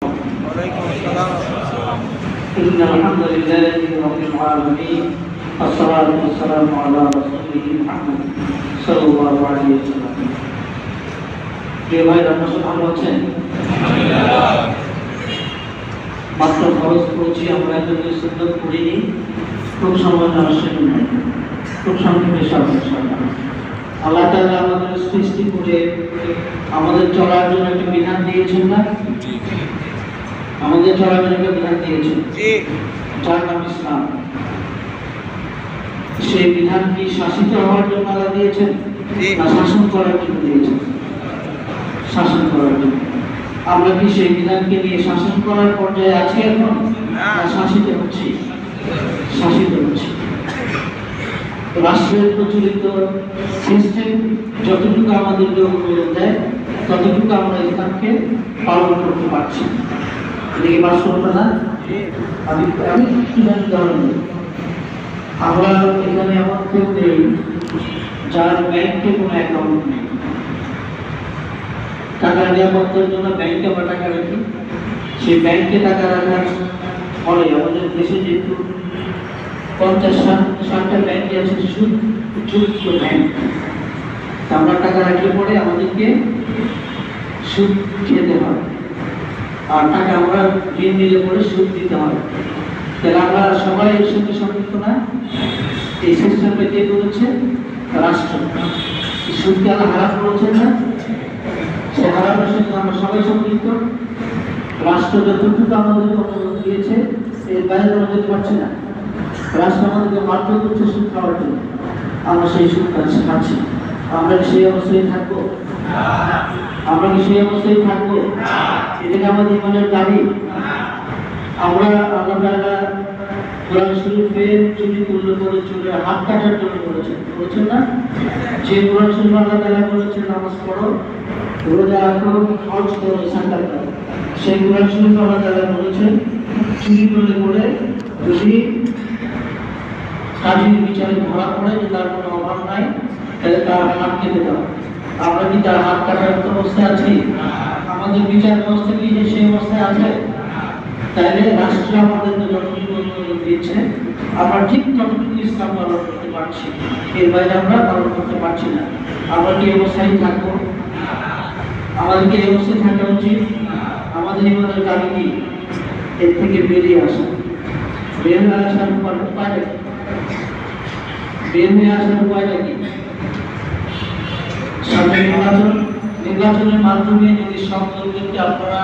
وعليكم السلام. إن الحمد لله رب العالمين والصلاة والسلام على رسوله محمد صلى الله عليه وسلم. প্রিয় ভাই আপনারা ভালো আছেন? মাত্র খরচ করছি আমরা যদি সুন্দর করিনি, খুব সময় নষ্ট নয়, খুব সংক্ষেপে সব আল্লাহ তাআলা আমাদের সৃষ্টি করে আমাদের চলার জন্য একটা বিধান দিয়েছেন না? আমাদের চলার জন্য একটা বিধান দিয়েছেন, যার নাম ইসলাম। সেই বিধান কি শাসিত হওয়ার জন্য আল্লাহ দিয়েছেন না শাসন করার জন্য দিয়েছেন? শাসন করার জন্য। আমরা কি সেই বিধানকে নিয়ে শাসন করার পর্যায়ে আছি এখন, না শাসিত হচ্ছি? শাসিত হচ্ছি। রাষ্ট্রের প্রচলিত সিস্টেম যতটুকু আমাদেরকে অনুমোদন দেয় ততটুকু আমরা ইসলামকে পালন করতে পারছি। এদিকে বাস্তবতা না? আমি উদাহরণ দিই। আমরা এখানে এমন কেউ নেই যার ব্যাংকে কোনো অ্যাকাউন্ট নেই। টাকা নিরাপত্তার জন্য ব্যাংকে আমরা টাকা রাখি। সেই ব্যাংকে টাকা রাখার ফলে আমাদের দেশে যেহেতু 50-60টা ব্যাংকে আছে সুদযুক্ত ব্যাংক, আমরা টাকা রাখলে পরে আমাদেরকে সুদ খেতে হয়, আর টাকা আমরা ঋণ নিলে পরে সুদ দিতে হয়। তাহলে আমরা সবাই এর সঙ্গে সম্পৃক্ত না? এই সিস্টেমটা কে করেছে? রাষ্ট্র। সুদকে আল্লাহ হারাম করেছেন না? সে হারামের সঙ্গে আমরা সবাই সম্পৃক্ত। রাষ্ট্র যতটুকু আমাদেরকে অনুমোদন দিয়েছে এর বাইরে আমরা যেতে পারছি না। রাষ্ট্র আমাদেরকে বাধ্য করছে সুদ খাওয়ার জন্য, আমরা সেই সুদ খাচ্ছি। আমরা কি সেই অবস্থায় থাকবো? আমরা কি সেই অবস্থায় থাকবো? এটাকে আমাদের ইমানের দাবি। আমরা আল্লাহ তাআলা কোরআন শরীফে চুরি করলে পরে চুরের হাত কাটার জন্য বলেছেন না? যে কোরআন শরীফ আল্লাহ তাআলা বলেছেন নামাজ পড়ো, রোজা রাখো, হজ করো, যাকাত দাও, সেই কোরআন শরীফ আল্লাহ তাআলা বলেছেন চুরি করলে পরে যদি কাজীর বিচারে ধরা পড়ে যে তার কোনো অভাব নাই, তাহলে তার হাত কেটে দাও। আমরা কি তার হাত কাটার অবস্থায় আছি? আমাদের বিচার ব্যবস্থা কি সেই অবস্থায় আছে? তাইলে রাষ্ট্র আমাদেরকে যতটুকু অনুমোদন দিচ্ছে আমরা ঠিক ততটুকু ইসলাম পালন করতে পারছি, এর বাইরে আমরা পালন করতে পারছি না। আমরা কি অবস্থায় থাকবো? আমাদেরকে এই অবস্থায় থাকা উচিত। আমাদের ইমানের দাবি কি? এর থেকে বেরিয়ে আসা। বের হয়ে আসার উপায়টা কি? বের হয়ে আসার উপায়টা কি? সামনে নির্বাচনের মাধ্যমে যদি সব লোকদেরকে আপনারা